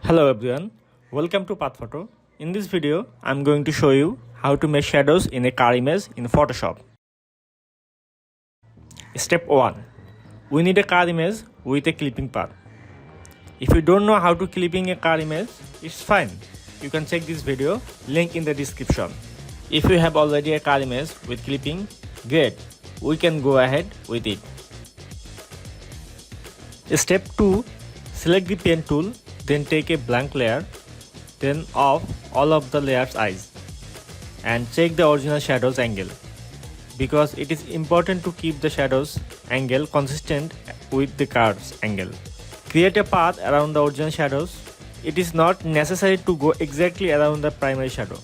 Hello everyone, welcome to Foto. In this video, I'm going to show you how to make shadows in a car image in Photoshop. Step 1. We need a car image with a clipping path. If you don't know how to clipping a car image, it's fine. You can check this video, link in the description. If you have already a car image with clipping, great, we can go ahead with it. Step 2. Select the pen tool, then take a blank layer, then off all of the layer's eyes and check the original shadows angle, because it is important to keep the shadows angle consistent with the car's angle. Create a path around the original shadows. It is not necessary to go exactly around the primary shadow.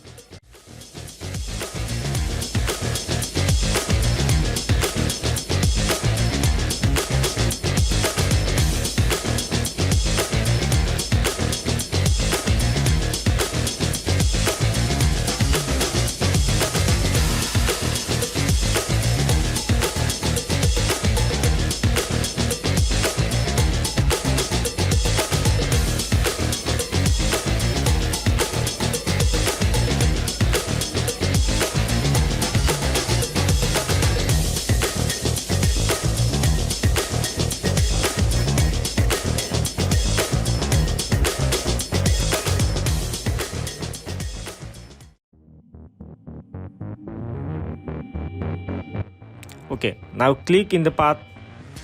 Okay, now click in the path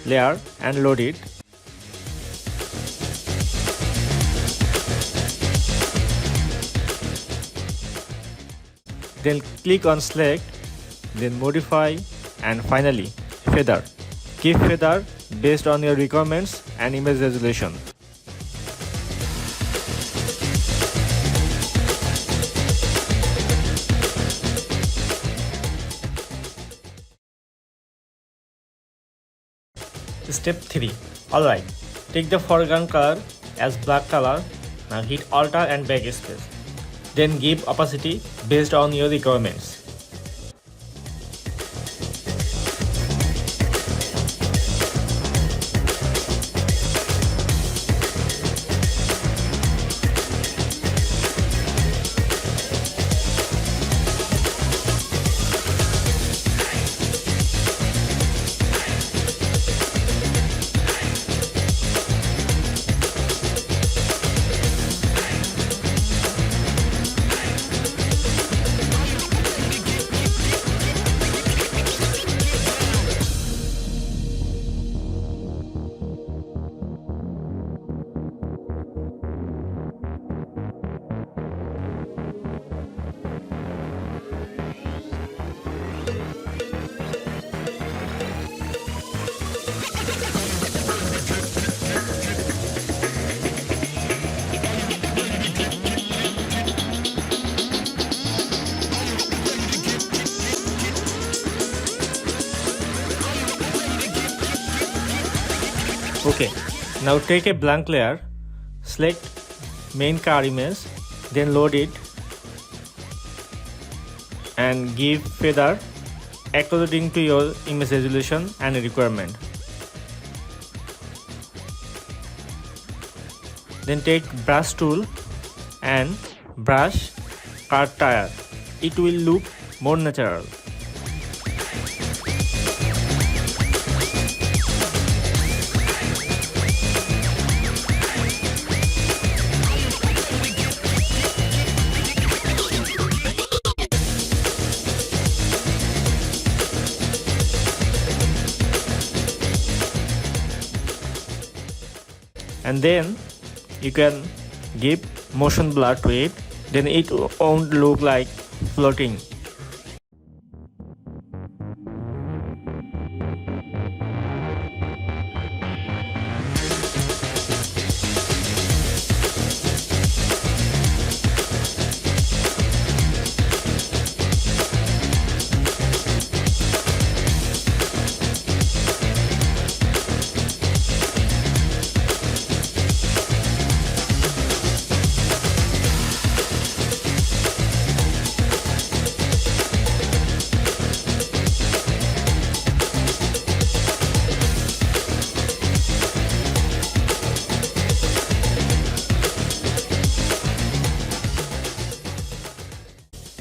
layer and load it. Then click on select, then modify, and finally feather. Keep feather based on your requirements and image resolution. Step 3. Alright, take the foreground color as black color. Now hit Alt and backspace. Then give opacity based on your requirements. Okay, now take a blank layer, select main car image, then load it and give feather according to your image resolution and requirement. Then take brush tool and brush car tire. It will look more natural. And then you can give motion blur to it, then it won't look like floating.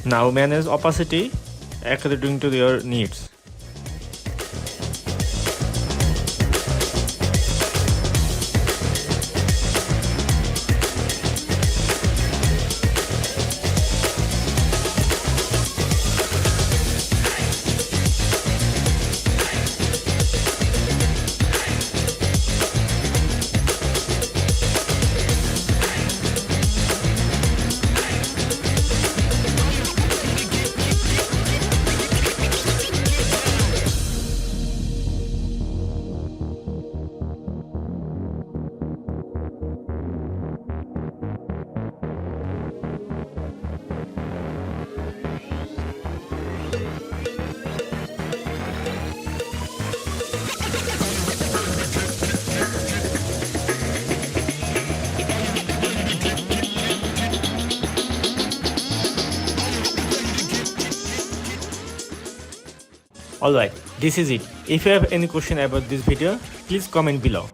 Now manage opacity according to your needs. Alright, this is it. If you have any question about this video, please comment below.